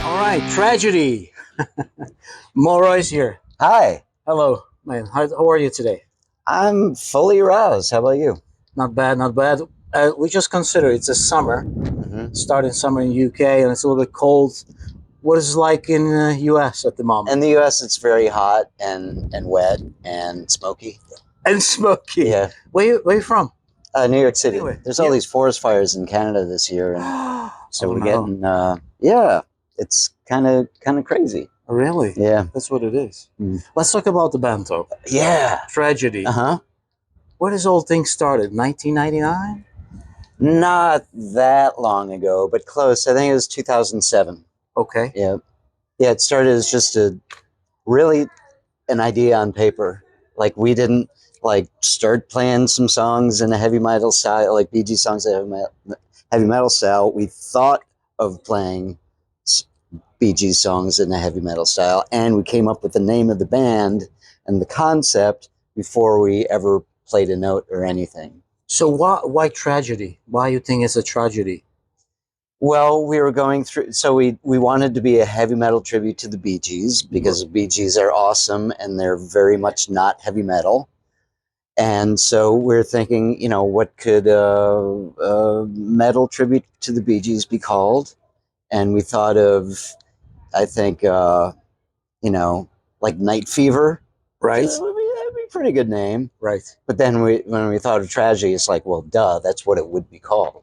All right, tragedy. Moroy's here. Hi, Hello, man. How are you today? I'm fully aroused. How about you? Not bad, not bad. We just consider it's a summer, Hmm. starting summer in UK, and it's a little bit cold. What is it like in US at the In moment? the U.S., it's very hot and wet and smoky. And smoky. Yeah, Where you from? New York City. Anyway, There's all you. these forest fires in Canada this year, and so Oh we're no, getting yeah, it's kind of crazy. really? Yeah, That's what it is. Mm. Let's talk about the band, though. yeah. Tragedy. Uh-huh. Where this whole thing started? 1999. Not that long ago, but close. I think it was 2007. Okay. Yeah, yeah. It started as just a really an idea on paper. Like we didn't like start playing some songs in a heavy metal style, like Bee Gees songs in heavy metal style. We thought of playing Bee Gees songs in a heavy metal style, and we came up with the name of the band and the concept before we ever played a note or anything. So why tragedy? Why you think it's a tragedy? Well, we were going through, so we wanted to be a heavy metal tribute to the Bee Gees because the Bee Gees are awesome and they're very much not heavy metal. And so we're thinking, what could a metal tribute to the Bee Gees be called? And we thought of, I think, like Night Fever. Right. That'd be a pretty good name. Right. But then when we thought of tragedy, it's like, well, duh, that's what it would be called.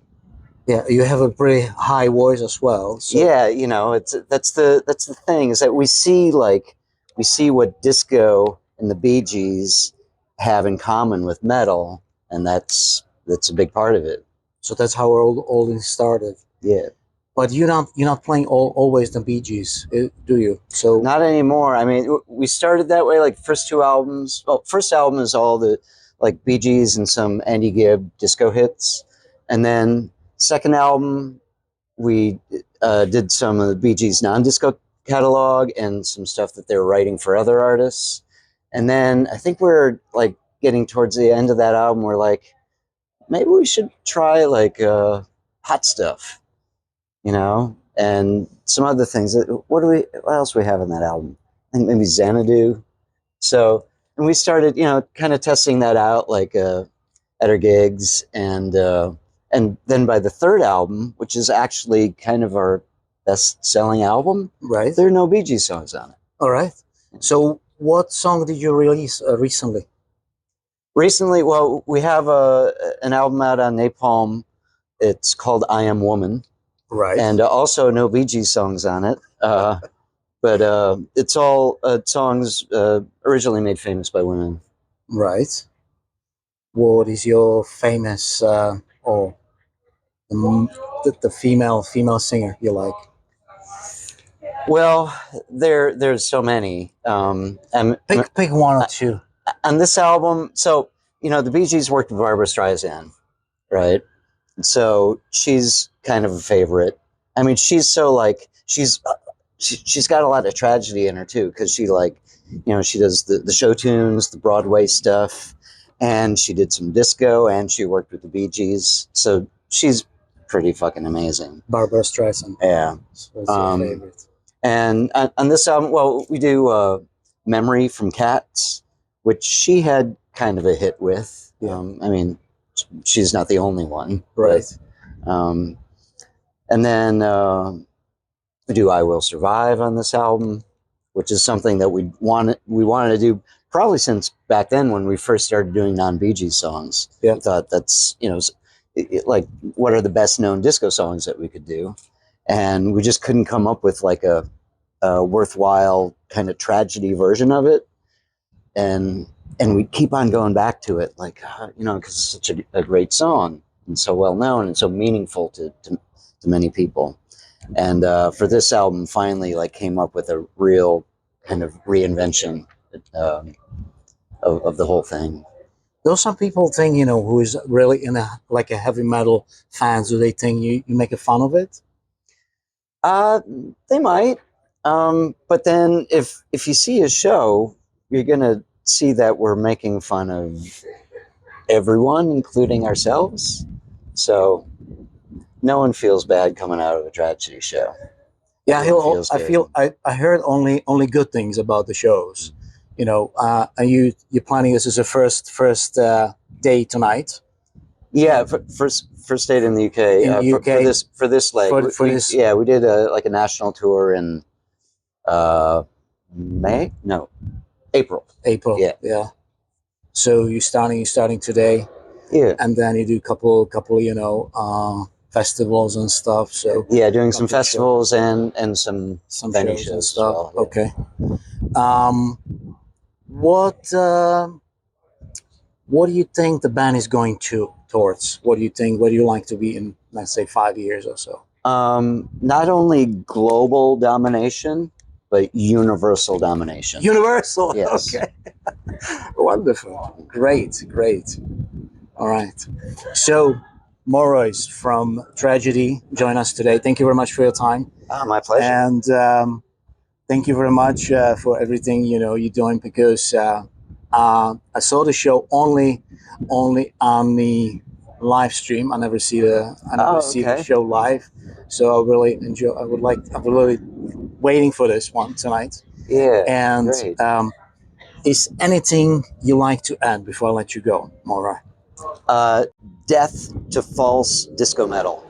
Yeah, you have a pretty high voice as well. So. Yeah, it's that's the thing is that we see what disco and the Bee Gees have in common with metal, and that's a big part of it. So that's how all this started. Yeah. But you're not playing always the Bee Gees, do you? So Not anymore. I mean, we started that way. Like first two albums. Well, first album is all the like Bee Gees and some Andy Gibb disco hits, and then second album we did some of the Bee Gees non-disco catalog and some stuff that they were writing for other artists. And then I think we're like getting towards the end of that album. We're like, maybe we should try like hot stuff, and some other things. What else do we have in that album? I think maybe Xanadu. So, and we started, kind of testing that out, like at our gigs, and then by the third album, which is actually kind of our best-selling album, right. there are no Bee Gees songs on it. All right. So what song did you release recently? Recently, well, we have an album out on Napalm. It's called "I Am Woman." Right. And also no Bee Gees songs on it. But it's all songs originally made famous by women. Right. What is your famous or the female singer you like? Well, there's so many. Pick one or two. On this album, so the Bee Gees worked with Barbra Streisand, right? So she's kind of a favorite. I mean, she's so like she's got a lot of tragedy in her too, because she she does the show tunes, the Broadway stuff, and she did some disco, and she worked with the Bee Gees. So she's pretty fucking amazing. Barbra Streisand. Yeah. So it's your favorite. And on this album, well, we do "Memory" from Cats, which she had kind of a hit with. Yeah. I mean, she's not the only one, right? But, and then we do "I Will Survive" on this album, which is something that we wanted to do probably since back then when we first started doing non-Bee Gees songs. Yeah. We thought that's like what are the best known disco songs that we could do, and we just couldn't come up with like a worthwhile kind of tragedy version of it, and we keep on going back to it, like because it's such a great song and so well known and so meaningful to many people. And for this album, finally, like came up with a real kind of reinvention of the whole thing. Though some people think, who is really in a heavy metal fans, do they think you make a fun of it? They might, but then if you see a show, you're gonna see that we're making fun of everyone, including ourselves. So no one feels bad coming out of a tragedy show. Yeah, Everyone feels I good. feel I heard only good things about the shows. You know, and you're planning this as a first day tonight Yeah, first date in the UK in the for UK this leg. for this Yeah, we did like a national tour in uh, May, no, April. April. Yeah, Yeah. So you're starting today, yeah, and then you do couple festivals and stuff. So yeah. Doing some couple of festivals and some venue shows and shows as stuff. well. Yeah. Okay. Um, what what do you think the band is going towards? What do you think? Where do you like to be in, let's say, 5 years or so? Not only global domination, but universal domination. Universal. Yes. Okay. Wonderful. Great. Great. All right. So, Morois from Tragedy join us today. Thank you very much for your time, Ah, my pleasure. and thank you very much for everything you're doing. Because I saw the show only on the live stream. I never see the Okay. show live, so I really enjoy. I'm really waiting for this one tonight. Yeah. And Great. is anything you like to add before I let you go, Mora? Death to false disco metal.